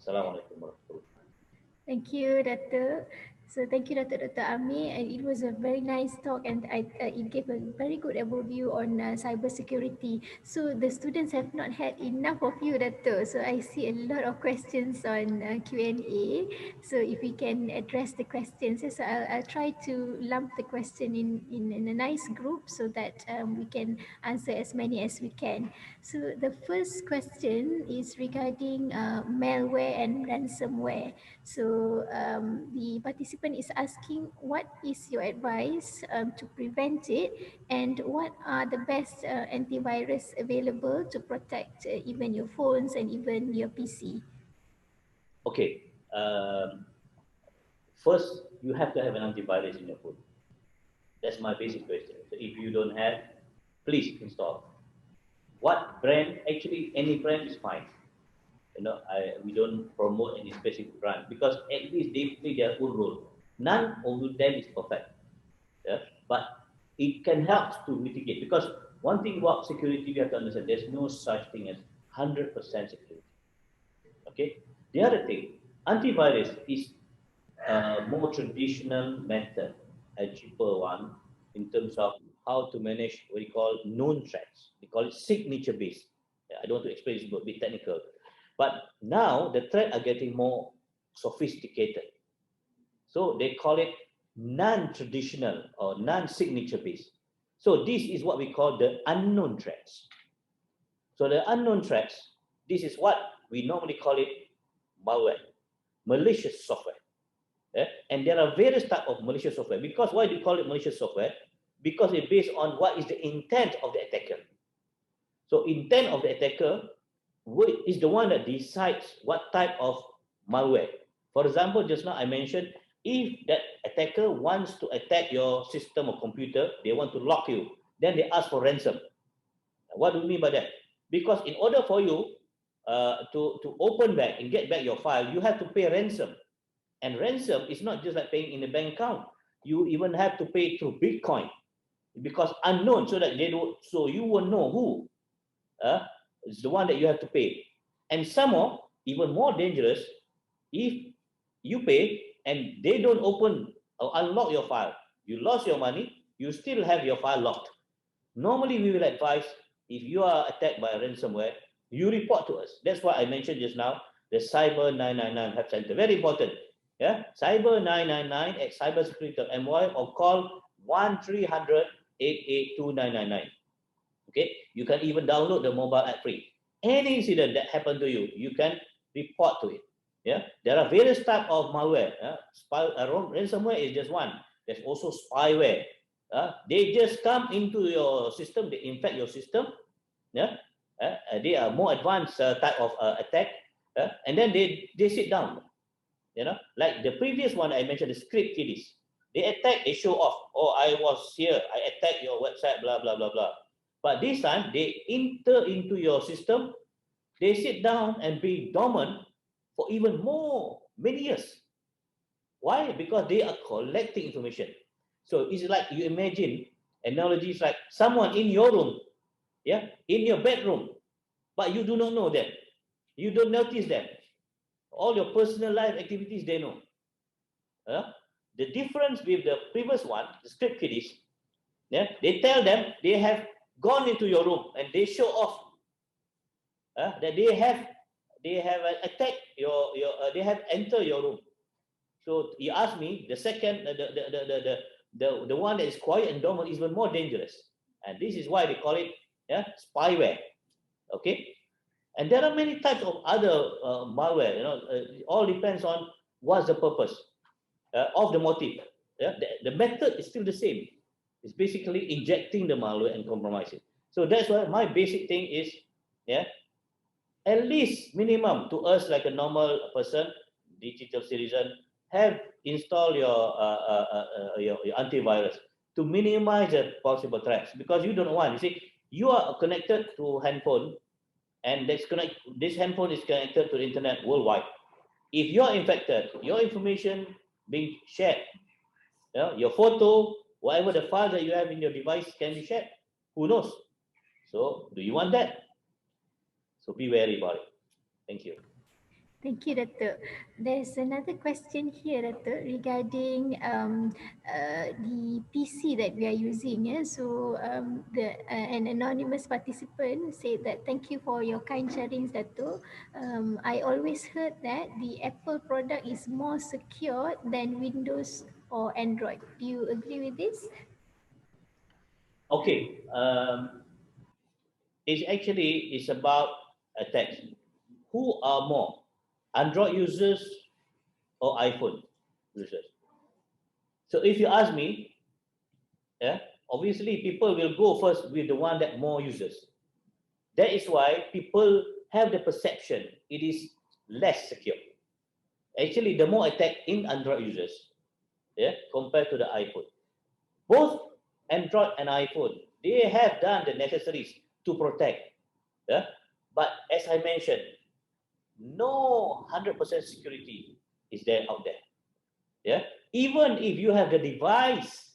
Assalamualaikum warahmatullahi wabarakatuh. Thank you, Dato. So thank you, Dr. Amir, and it was a very nice talk, and it gave a very good overview on cybersecurity. So the students have not had enough of you, Dato. So I see a lot of questions on Q&A. So if we can address the questions, so I'll try to lump the question in a nice group so that we can answer as many as we can. So the first question is regarding malware and ransomware. So the participant is asking, what is your advice to prevent it, and what are the best antivirus available to protect even your phones and even your PC? Okay. First, you have to have an antivirus in your phone. That's my basic question. So if you don't have, please install. What brand? Actually, any brand is fine. We don't promote any specific brand because at least they play their own role. None of them is perfect, yeah? But it can help to mitigate, because one thing about security we have to understand, there's no such thing as 100% security. Okay. The other thing, antivirus is a more traditional method, a cheaper one in terms of how to manage what we call known threats. We call it signature based. I don't want to explain this, but a bit technical. But now the threats are getting more sophisticated. So they call it non-traditional or non-signature based. So this is what we call the unknown threats. So the unknown threats, this is what we normally call it malware, malicious software. And there are various types of malicious software. Because why do you call it malicious software? Because it's based on what is the intent of the attacker. So intent of the attacker is the one that decides what type of malware. For example, just now I mentioned, if that attacker wants to attack your system or computer, they want to lock you, then they ask for ransom. What do you mean by that? Because in order for you to open back and get back your file, you have to pay ransom. And ransom is not just like paying in a bank account. You even have to pay through Bitcoin, because unknown, so that they don't, so you will know who is the one that you have to pay. And some more, even more dangerous, if you pay and they don't open or unlock your file, you lost your money, you still have your file locked. Normally, we will advise, if you are attacked by a ransomware, you report to us. That's why I mentioned just now, the Cyber 999 help center. Very important. Yeah, Cyber 999 at cybersecurity.my, or call 1300-882-999. Okay, you can even download the mobile app free. Any incident that happened to you, you can report to it. Yeah, there are various types of malware. Ransomware is just one. There's also spyware. They just come into your system, they infect your system. Yeah, they are more advanced type of attack, and then they sit down. Like the previous one I mentioned, the script kiddies. They attack, they show off. Oh, I was here, I attacked your website, blah blah blah blah. But this time they enter into your system, they sit down and be dormant for even more, many years. Why? Because they are collecting information. So it's like, you imagine, analogies like someone in your room, yeah, in your bedroom, but you do not know them. You don't notice them. All your personal life activities, they know. The difference with the previous one, the script kiddies, yeah, they tell them they have gone into your room and they show off that they have attacked they have entered your room. So you ask me, the second, the one that is quiet and dormant is even more dangerous, and this is why they call it spyware. Okay, and there are many types of other malware. It all depends on what's the purpose of the motive. The method is still the same. It's basically injecting the malware and compromise it. So that's why my basic thing is, at least minimum to us, like a normal person, digital citizen, have installed your antivirus to minimize the possible threats, because you don't want. You see, you are connected to handphone, and this handphone is connected to the internet worldwide. If you're infected, your information being shared, your photo, whatever the file that you have in your device can be shared. Who knows? So do you want that? So be wary about it. Thank you. Thank you, Dato. There's another question here, Dato, regarding the PC that we are using. Yeah? So an anonymous participant said that thank you for your kind sharings, Dato. I always heard that the Apple product is more secure than Windows or Android. Do you agree with this? Okay, it's about attacks. Who are more, Android users or iPhone users? So if you ask me, yeah, obviously people will go first with the one that more users. That is why people have the perception it is less secure. Actually, the more attack in Android users, yeah, compared to the iPhone. Both Android and iPhone, they have done the necessaries to protect. Yeah? But as I mentioned, no 100% security is there out there. Yeah? Even if you have the device,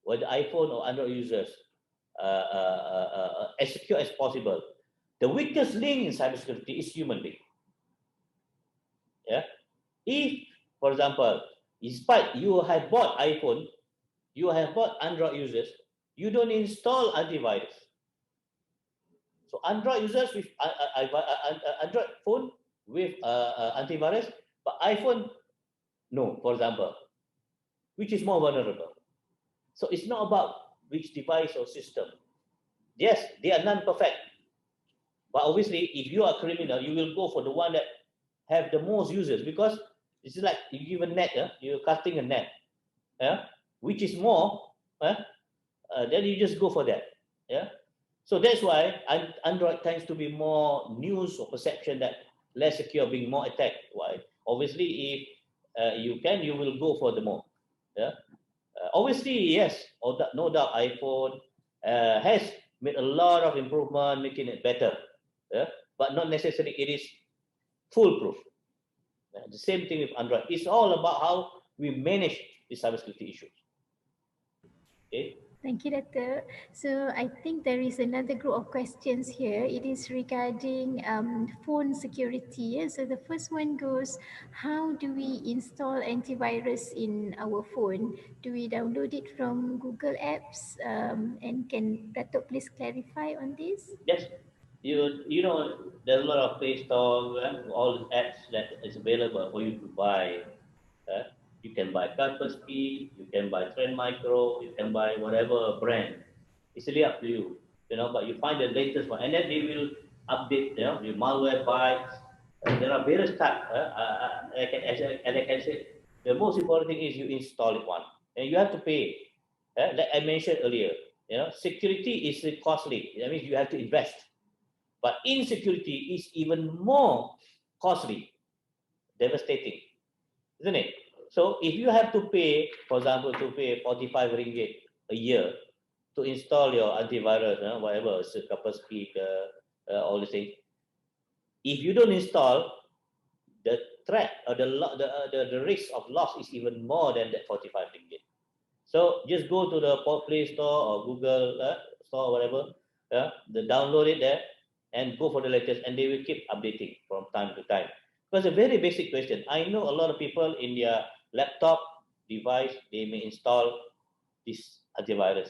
whether iPhone or Android users, as secure as possible, the weakest link in cybersecurity is human being. Yeah? If, for example, despite you have bought iPhone, you have bought Android users, you don't install antivirus. So Android users with Android phone with antivirus, but iPhone no, for example, which is more vulnerable. So it's not about which device or system. Yes, they are non-perfect, but obviously, if you are a criminal, you will go for the one that have the most users because it's like you give a net, you're casting a net, yeah, which is more, then you just go for that, yeah. So that's why Android tends to be more news or perception that less secure, being more attacked. Why? Obviously, if you can, you will go for the more. Yeah. Obviously, yes, no doubt, iPhone has made a lot of improvement, making it better. Yeah. But not necessarily it is foolproof. The same thing with Android. It's all about how we manage the cybersecurity issues. Okay. Thank you, Doctor. So I think there is another group of questions here. It is regarding phone security. So the first one goes, how do we install antivirus in our phone? Do we download it from Google Apps? And can Dato please clarify on this? Yes, you know there's a lot of Play Store, all the apps that is available for you to buy. Uh, you can buy Kaspersky, you can buy Trend Micro, you can buy whatever brand. It's really up to you, But you find the latest one, and then they will update, your malware bytes. There are various types. As I can say, the most important thing is you install it one, and you have to pay. Like I mentioned earlier, security is costly. That means you have to invest. But insecurity is even more costly, devastating, isn't it? So if you have to pay, for example, to pay 45 ringgit a year to install your antivirus, whatever, couple speak, all the things. If you don't install, the threat or the risk of loss is even more than that 45 ringgit. So just go to the Play Store or Google Store or whatever, download it there and go for the latest, and they will keep updating from time to time. Because a very basic question. I know a lot of people in their laptop device, they may install this antivirus.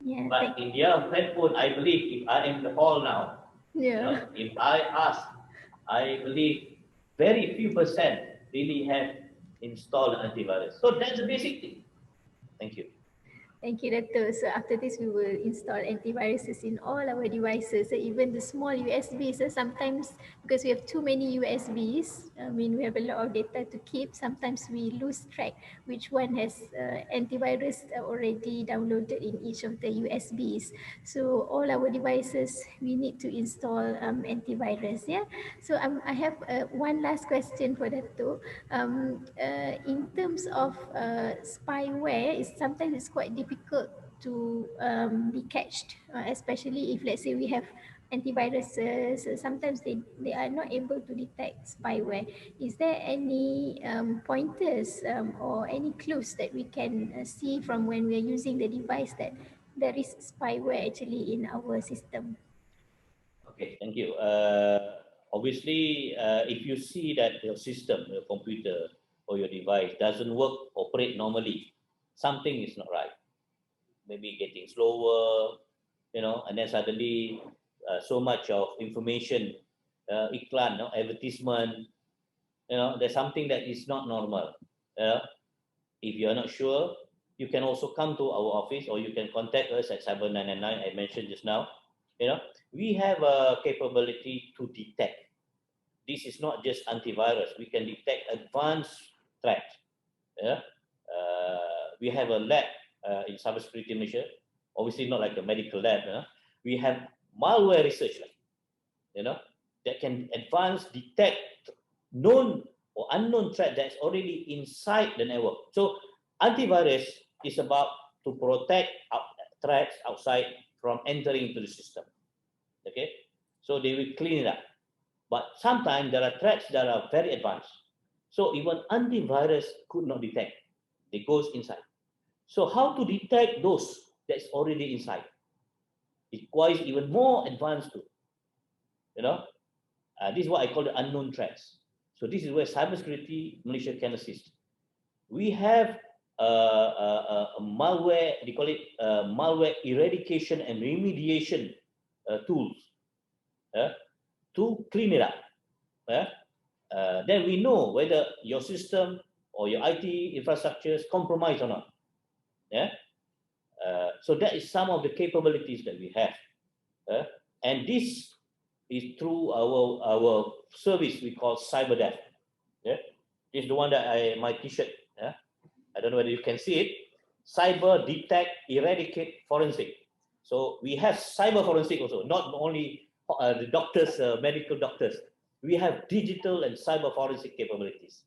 Yeah, But in their headphone, I believe if I am in the hall now, yeah. if I ask, I believe very few percent really have installed antivirus. So that's the basic thing. Thank you. Thank you, Dato. So after this, we will install antiviruses in all our devices, so even the small USBs. So sometimes, because we have too many USBs, I mean, we have a lot of data to keep. Sometimes we lose track which one has antivirus already downloaded in each of the USBs. So all our devices, we need to install antivirus. Yeah. So I have one last question for Dato. In terms of spyware, sometimes it's quite difficult to be catched, especially if let's say we have antiviruses. Sometimes they are not able to detect spyware. Is there any pointers or any clues that we can see from when we are using the device that there is spyware actually in our system? Okay, thank you. Obviously, if you see that your system, your computer or your device doesn't work, operate normally, something is not right. Maybe getting slower, and then suddenly so much of information, iklan, advertisement, there's something that is not normal. Uh, if you're not sure, you can also come to our office or you can contact us at 7999 I mentioned just now. You know, we have a capability to detect. This is not just antivirus. We can detect advanced threats. Yeah? We have a lab in cybersecurity Malaysia. Obviously, not like a medical lab. We have malware research, you know, that can advance detect known or unknown threat that's already inside the network. So, antivirus is about to protect threats outside from entering into the system. Okay, so they will clean it up. But sometimes there are threats that are very advanced. So even antivirus could not detect. It goes inside. So how to detect those that's already inside? It requires even more advanced tool. You know, this is what I call the unknown threats. So this is where cybersecurity Malaysia can assist. We have a malware, they call it malware eradication and remediation tools to clean it up. Then we know whether your system or your IT infrastructure is compromised or not. Yeah. So that is some of the capabilities that we have, and this is through our service we call CyberDev. Yeah, this is the one that my T-shirt. Yeah, I don't know whether you can see it. Cyber detect, eradicate, forensic. So we have cyber forensic also, not only the doctors, medical doctors. We have digital and cyber forensic capabilities.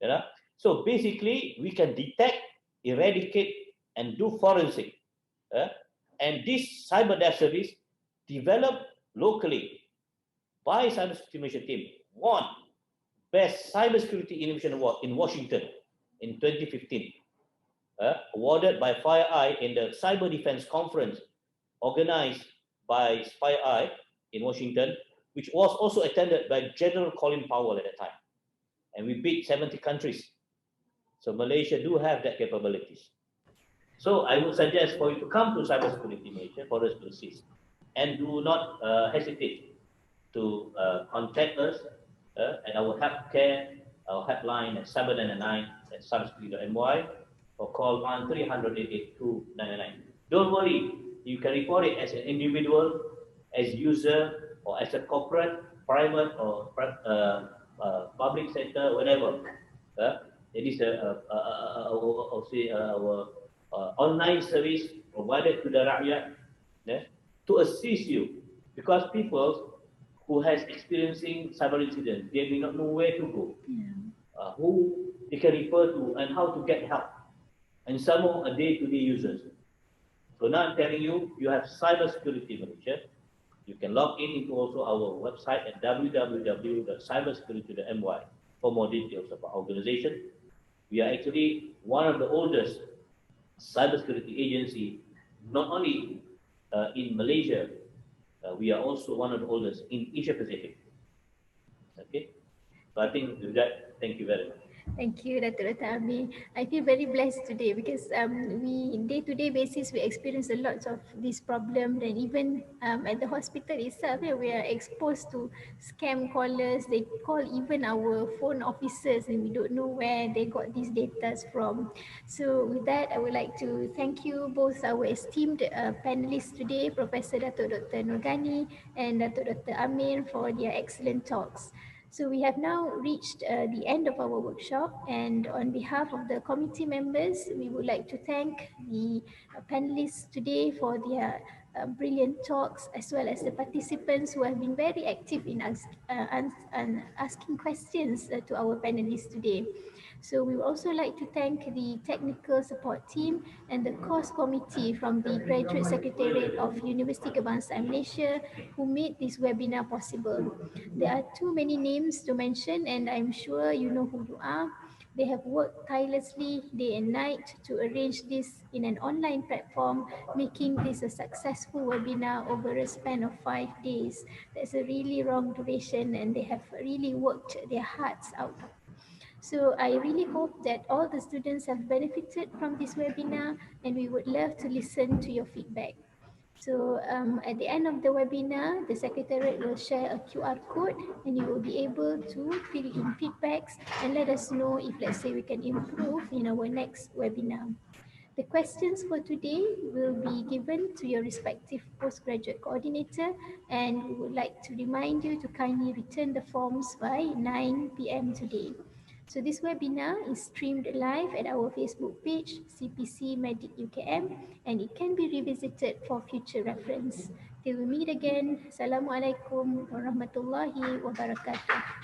You know? So basically, we can detect, eradicate, and do forensic. And this cyber dev service developed locally by Cybersecurity Malaysia team won Best Cybersecurity Innovation Award in Washington in 2015, awarded by FireEye in the Cyber Defense Conference organized by FireEye in Washington, which was also attended by General Colin Powell at that time. And we beat 70 countries. So Malaysia do have that capabilities. So I would suggest for you to come to Cybersecurity Malaysia for us to assist. And do not hesitate to contact us at our healthcare, our helpline at 799 at cybersecurity.my or call 1-300-882-999. Don't worry, you can report it as an individual, as user, or as a corporate, private, or public sector, whatever. It is our online service provided to the rakyat, to assist you, because people who has experiencing cyber incident, they may not know where to go, who they can refer to, and how to get help. And some more are day-to-day users. So now I'm telling you, you have Cybersecurity Malaysia. You can log in into also our website at www.cybersecurity.my for more details about our organization. We are actually one of the oldest cybersecurity agency, not only in Malaysia, we are also one of the oldest in Asia Pacific. Okay, so I think with that, thank you very much. Thank you, Dato Dr Amir. I feel very blessed today because we day-to-day basis we experience a lot of this problem, and even at the hospital itself, we are exposed to scam callers. They call even our phone officers, and we don't know where they got these data from. So with that, I would like to thank you both our esteemed panelists today, Professor Dato Dr Nurgani and Dato Dr Amir, for their excellent talks. So we have now reached the end of our workshop, and on behalf of the committee members, we would like to thank the panelists today for their brilliant talks, as well as the participants who have been very active in asking questions to our panelists today. So we would also like to thank the technical support team and the course committee from the Graduate Secretariat of University Kebangsaan Malaysia who made this webinar possible. There are too many names to mention, and I'm sure you know who you are. They have worked tirelessly day and night to arrange this in an online platform, making this a successful webinar over a span of 5 days. That's a really long duration, and they have really worked their hearts out. So I really hope that all the students have benefited from this webinar, and we would love to listen to your feedback. So at the end of the webinar, the Secretariat will share a QR code, and you will be able to fill in feedbacks and let us know if, let's say, we can improve in our next webinar. The questions for today will be given to your respective postgraduate coordinator, and we would like to remind you to kindly return the forms by 9 p.m. today. So this webinar is streamed live at our Facebook page, CPC Medic UKM, and it can be revisited for future reference. Till we meet again, Assalamualaikum warahmatullahi wabarakatuh.